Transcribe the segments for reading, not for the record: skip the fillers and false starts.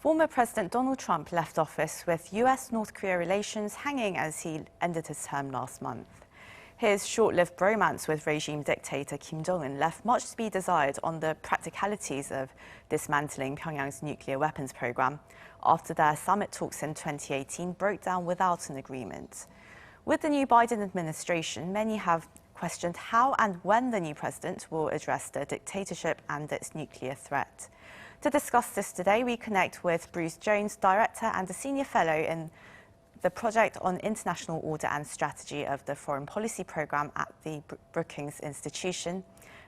Former President Donald Trump left office with US-North Korea relations hanging as he ended his term last month. His short-lived bromance with regime dictator Kim Jong-un left much to be desired on the practicalities of dismantling Pyongyang's nuclear weapons program after their summit talks in 2018 broke down without an agreement. With the new Biden administration, many have questioned how and when the new president will address the dictatorship and its nuclear threat. To discuss this today, we connect with Bruce Jones, Director and a Senior Fellow in the Project on International Order and Strategy of the Foreign Policy Programme at the Brookings Institution.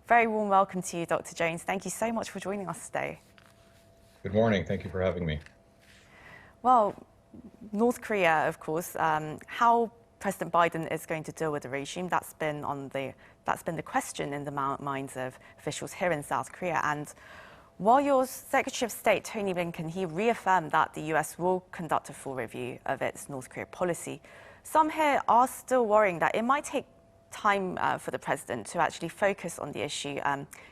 Very warm welcome to you, Dr. Jones. Thank you so much for joining us today. Good morning. Thank you for having me. Well, North Korea, of course, how President Biden is going to deal with the regime, that's been the question in the minds of officials here in South Korea. And while your Secretary of State, Tony Blinken, he reaffirmed that the US will conduct a full review of its North Korea policy, some here are still worrying that it might take time for the president to actually focus on the issue,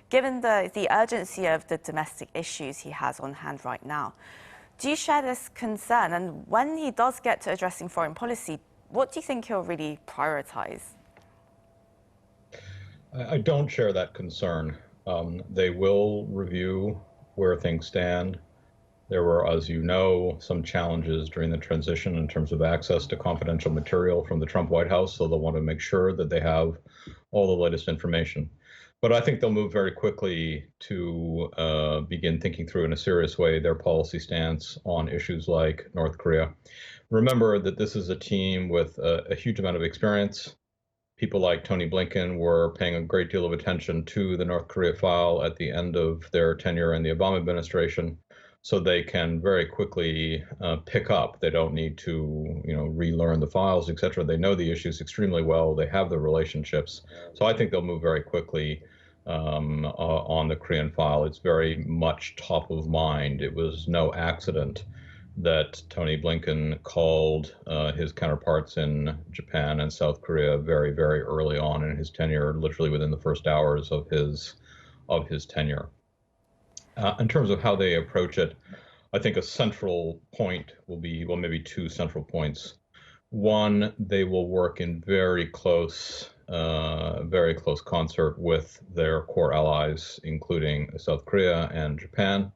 given the urgency of the domestic issues he has on hand right now. Do you share this concern? And when he does get to addressing foreign policy, what do you think he'll really prioritize? I don't share that concern. They will review where things stand. There were, as you know, some challenges during the transition in terms of access to confidential material from the Trump White House, so they'll want to make sure that they have all the latest information. But I think they'll move very quickly to begin thinking through in a serious way their policy stance on issues like North Korea. Remember that this is a team with a huge amount of experience. People like Tony Blinken were paying a great deal of attention to the North Korea file at the end of their tenure in the Obama administration, so they can very quickly pick up. They don't need to, relearn the files, et cetera. They know the issues extremely well. They have the relationships. So I think they'll move very quickly on the Korean file. It's very much top of mind. It was no accident that Tony Blinken called his counterparts in Japan and South Korea very, very early on in his tenure, literally within the first hours of his tenure. In terms of how they approach it, I think a central point will be, well, maybe two central points. One, they will work in very close concert with their core allies, including South Korea and Japan.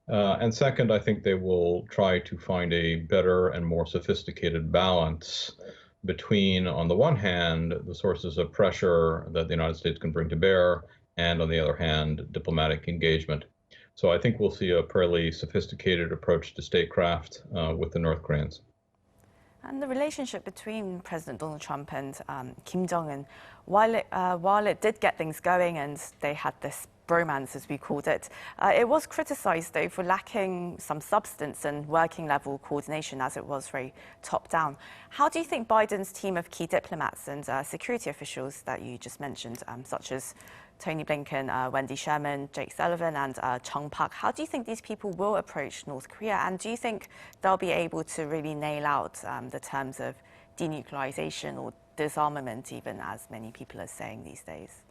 And second, I think they will try to find a better and more sophisticated balance between, on the one hand, the sources of pressure that the United States can bring to bear, and on the other hand, diplomatic engagement. So I think we'll see a fairly sophisticated approach to statecraft with the North Koreans. And the relationship between President Donald Trump and Kim Jong-un, while it did get things going and they had this bromance, as we called it, it was criticized, though, for lacking some substance and working-level coordination, as it was very top-down. How do you think Biden's team of key diplomats and security officials that you just mentioned, such as Tony Blinken, Wendy Sherman, Jake Sullivan, and Chung Pak, how do you think these people will approach North Korea? And do you think they'll be able to really nail out the terms of denuclearization or disarmament, even, as many people are saying these days?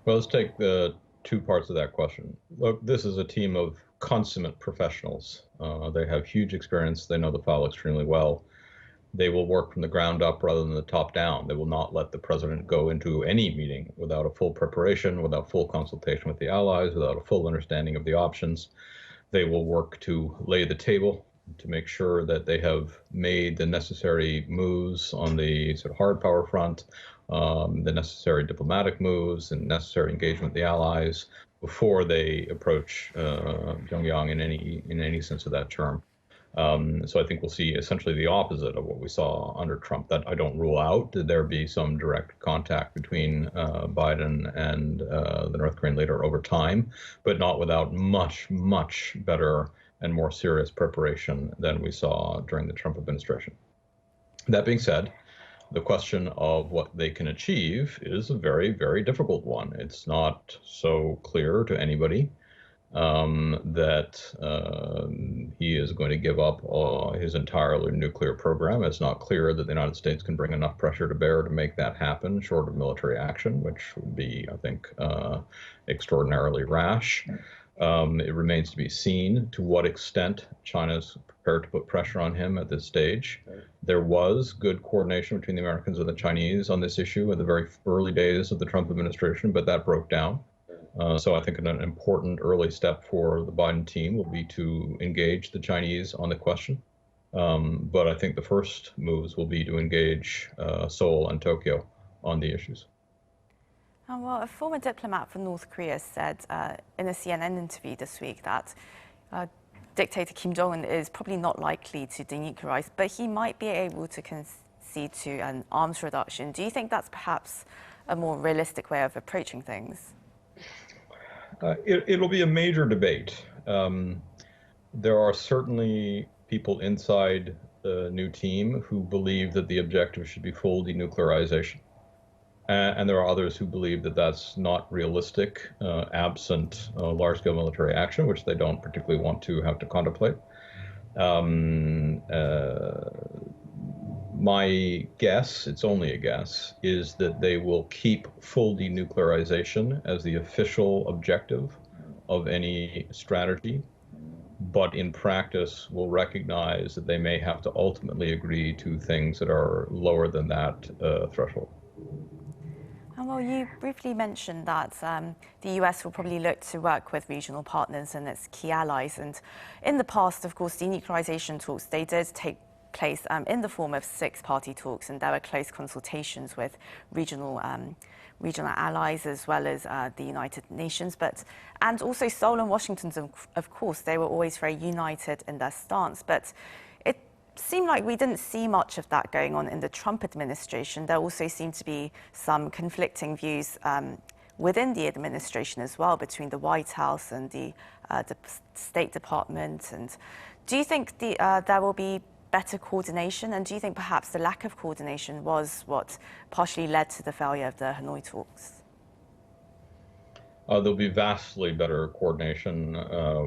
Well, let's take the two parts of that question. Look, this is a team of consummate professionals. They have huge experience. They know the file extremely well. They will work from the ground up rather than the top down. They will not let the president go into any meeting without a full preparation, without full consultation with the allies, without a full understanding of the options. They will work to lay the table to make sure that they have made the necessary moves on the sort of hard power front, the necessary diplomatic moves and necessary engagement with the allies before they approach Pyongyang in any sense of that term. So I think we'll see essentially the opposite of what we saw under Trump. That I don't rule out that there be some direct contact between Biden and the North Korean leader over time, but not without much, much better and more serious preparation than we saw during the Trump administration. That being said, the question of what they can achieve is a very, very difficult one. It's not so clear to anybody that he is going to give up his entire nuclear program. It's not clear that the United States can bring enough pressure to bear to make that happen, short of military action, which would be, I think, extraordinarily rash. It remains to be seen to what extent China's prepared to put pressure on him at this stage. There was good coordination between the Americans and the Chinese on this issue in the very early days of the Trump administration, but that broke down. So I think an important early step for the Biden team will be to engage the Chinese on the question. But I think the first moves will be to engage Seoul and Tokyo on the issues. Well, a former diplomat from North Korea said in a CNN interview this week that dictator Kim Jong-un is probably not likely to denuclearize, but he might be able to concede to an arms reduction. Do you think that's perhaps a more realistic way of approaching things? It'll be a major debate. There are certainly people inside the new team who believe that the objective should be full denuclearization. And there are others who believe that that's not realistic, absent large-scale military action, which they don't particularly want to have to contemplate. My guess, it's only a guess, is that they will keep full denuclearization as the official objective of any strategy, but in practice will recognize that they may have to ultimately agree to things that are lower than that threshold. Well, you briefly mentioned that the US will probably look to work with regional partners and its key allies. And in the past, of course, denuclearization talks, they did take place in the form of six-party talks, and there were close consultations with regional allies as well as the United Nations. And also Seoul and Washington, of course, they were always very united in their stance. But it seemed like we didn't see much of that going on in the Trump administration. There also seemed to be some conflicting views within the administration as well, between the White House and the State Department. And do you think there will be better coordination? And do you think perhaps the lack of coordination was what partially led to the failure of the Hanoi talks? There'll be vastly better coordination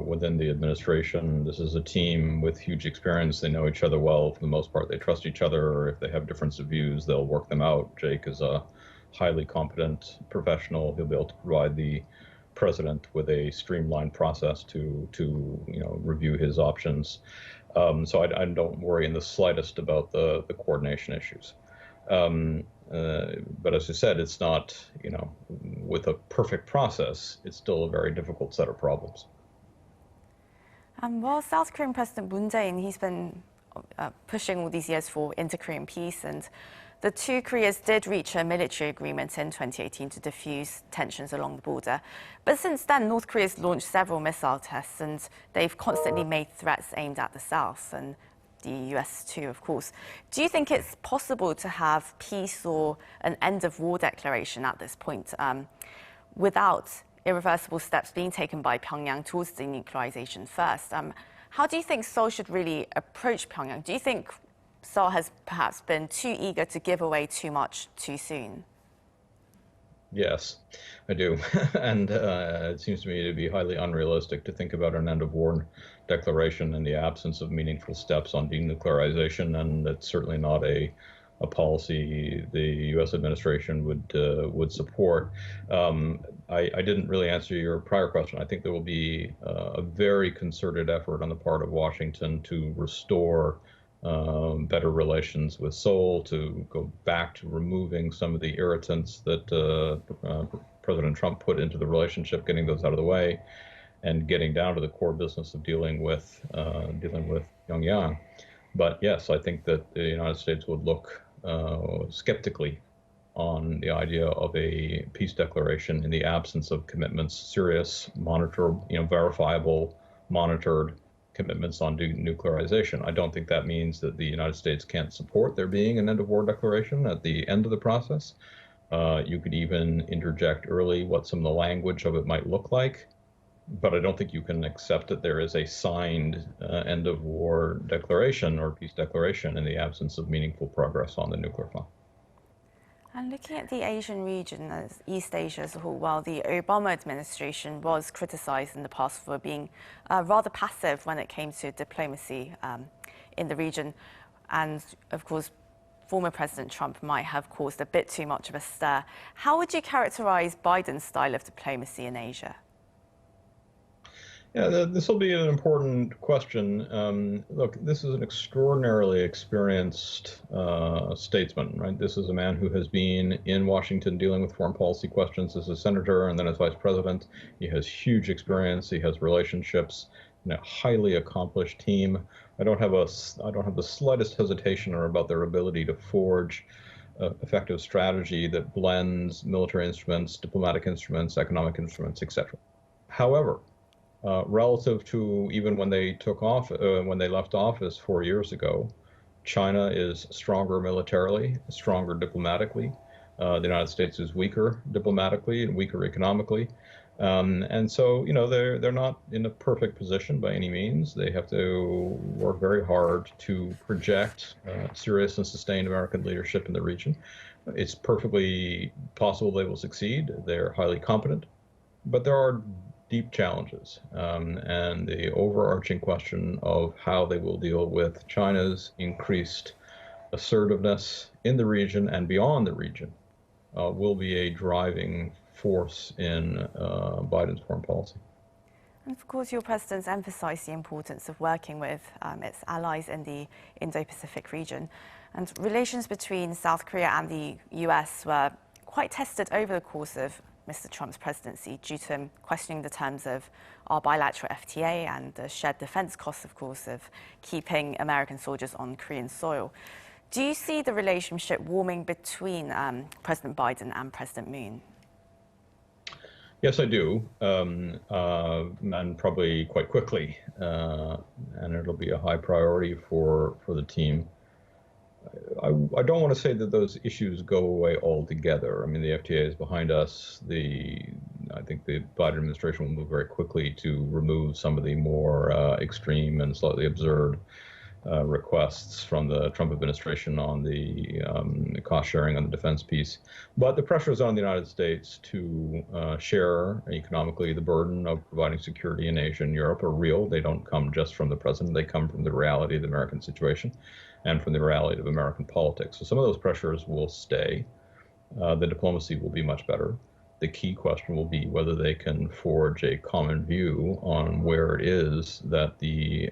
within the administration. This is a team with huge experience. They know each other well. For the most part, they trust each other. Or if they have difference of views, they'll work them out. Jake is a highly competent professional. He'll be able to provide the president with a streamlined process to review his options. So I don't worry in the slightest about the coordination issues. But as I said, it's not, with a perfect process, it's still a very difficult set of problems. Well, South Korean President Moon Jae-in, he's been pushing all these years for inter-Korean peace, and the two Koreas did reach a military agreement in 2018 to diffuse tensions along the border. But since then, North Korea's launched several missile tests, and they've constantly made threats aimed at the South, and the US too, of course. Do you think it's possible to have peace or an end of war declaration at this point without irreversible steps being taken by Pyongyang towards denuclearization first? How do you think Seoul should really approach Pyongyang? Do you think Seoul has perhaps been too eager to give away too much too soon? Yes, I do. And it seems to me to be highly unrealistic to think about an end of war declaration in the absence of meaningful steps on denuclearization. And it's certainly not a policy the U.S. administration would support. I didn't really answer your prior question. I think there will be a very concerted effort on the part of Washington to restore better relations with Seoul, to go back to removing some of the irritants that President Trump put into the relationship, getting those out of the way, and getting down to the core business of dealing with Pyongyang. But yes, I think that the United States would look skeptically on the idea of a peace declaration in the absence of commitments, serious, verifiable, monitored commitments on denuclearization. I don't think that means that the United States can't support there being an end of war declaration at the end of the process. You could even interject early what some of the language of it might look like, but I don't think you can accept that there is a signed end of war declaration or peace declaration in the absence of meaningful progress on the nuclear file. And looking at the Asian region, East Asia as a whole, while the Obama administration was criticized in the past for being rather passive when it came to diplomacy in the region, and of course, former President Trump might have caused a bit too much of a stir. How would you characterize Biden's style of diplomacy in Asia? Yeah, this will be an important question. Look, this is an extraordinarily experienced statesman, right? This is a man who has been in Washington dealing with foreign policy questions as a senator and then as vice president. He has huge experience. He has relationships and a highly accomplished team. I don't have the slightest hesitation about their ability to forge effective strategy that blends military instruments, diplomatic instruments, economic instruments, etc. However, relative to even when they when they left office 4 years ago, China is stronger militarily, stronger diplomatically. The United States is weaker diplomatically and weaker economically. And so, they're not in a perfect position by any means. They have to work very hard to project serious and sustained American leadership in the region. It's perfectly possible they will succeed. They're highly competent, but there are deep challenges, and the overarching question of how they will deal with China's increased assertiveness in the region and beyond the region will be a driving force in Biden's foreign policy. And of course, your president's emphasized the importance of working with its allies in the Indo-Pacific region. And relations between South Korea and the US were quite tested over the course of Mr. Trump's presidency due to him questioning the terms of our bilateral FTA and the shared defense costs, of course, of keeping American soldiers on Korean soil. Do you see the relationship warming between President Biden and President Moon? Yes, I do, and probably quite quickly, and it'll be a high priority for the team. I don't want to say that those issues go away altogether. I mean, the FTA is behind us. I think the Biden administration will move very quickly to remove some of the more extreme and slightly absurd requests from the Trump administration on the cost sharing on the defense piece. But the pressure is on the United States to share economically the burden of providing security in Asia and Europe are real. They don't come just from the president. They come from the reality of the American situation and from the reality of American politics. So some of those pressures will stay. The diplomacy will be much better. The key question will be whether they can forge a common view on where it is that the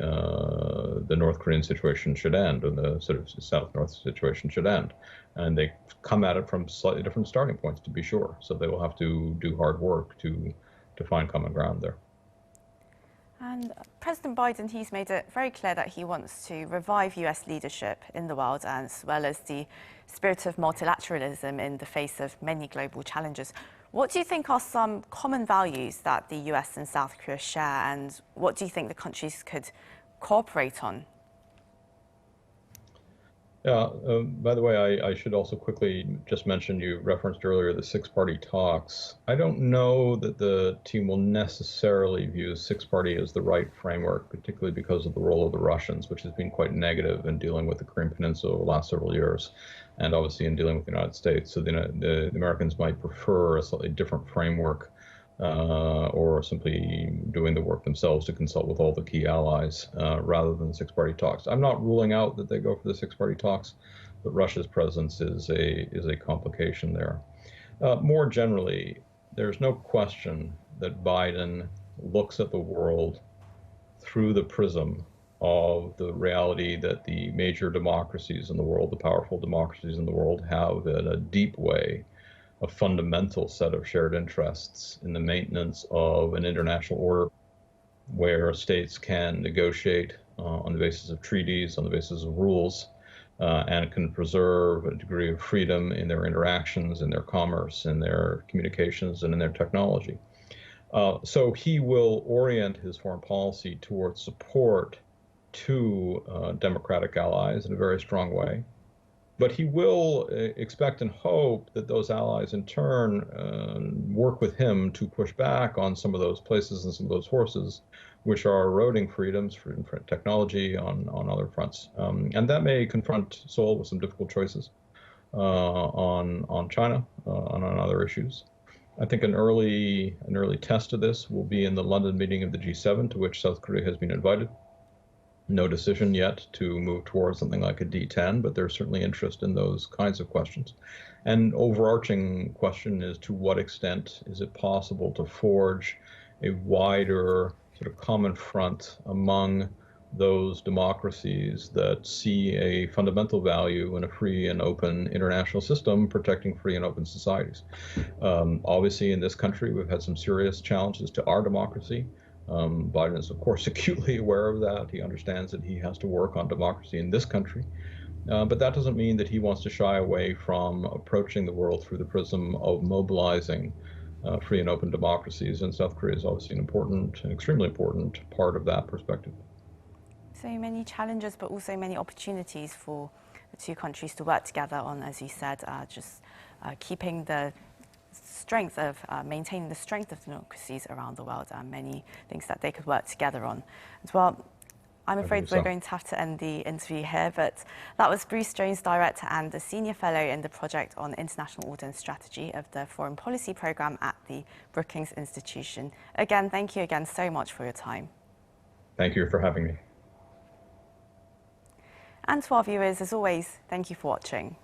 North Korean situation should end, or the sort of South-North situation should end. And they come at it from slightly different starting points, to be sure. So they will have to do hard work to find common ground there. And President Biden, he's made it very clear that he wants to revive US leadership in the world, as well as the spirit of multilateralism in the face of many global challenges. What do you think are some common values that the US and South Korea share, and what do you think the countries could cooperate on? Yeah, by the way, I should also quickly just mention, you referenced earlier the six-party talks. I don't know that the team will necessarily view six-party as the right framework, particularly because of the role of the Russians, which has been quite negative in dealing with the Korean Peninsula over the last several years, and obviously in dealing with the United States. So the Americans might prefer a slightly different framework, or simply doing the work themselves to consult with all the key allies rather than six-party talks. I'm not ruling out that they go for the six-party talks, but Russia's presence is a complication there. More generally, there's no question that Biden looks at the world through the prism of the reality that the major democracies in the world, the powerful democracies in the world, have in a deep way a fundamental set of shared interests in the maintenance of an international order where states can negotiate on the basis of treaties, on the basis of rules, and can preserve a degree of freedom in their interactions, in their commerce, in their communications, and in their technology. So he will orient his foreign policy towards support to democratic allies in a very strong way. But he will expect and hope that those allies in turn work with him to push back on some of those places and some of those forces which are eroding freedoms for technology on other fronts. And that may confront Seoul with some difficult choices on China and on other issues. I think an early test of this will be in the London meeting of the G7, to which South Korea has been invited. No decision yet to move towards something like a D10, but there's certainly interest in those kinds of questions. And overarching question is, to what extent is it possible to forge a wider sort of common front among those democracies that see a fundamental value in a free and open international system protecting free and open societies. Obviously, in this country, we've had some serious challenges to our democracy. Biden is, of course, acutely aware of that. He understands that he has to work on democracy in this country. But that doesn't mean that he wants to shy away from approaching the world through the prism of mobilizing free and open democracies. And South Korea is obviously an important, an extremely important part of that perspective. So many challenges, but also many opportunities for the two countries to work together on, as you said, keeping the strength of, maintaining the strength of democracies around the world, and many things that they could work together on. As well, I'm afraid we're going to have to end the interview here, but that was Bruce Jones, Director and a Senior Fellow in the Project on International Order and Strategy of the Foreign Policy Programme at the Brookings Institution. Again, thank you again so much for your time. Thank you for having me. And to our viewers, as always, thank you for watching.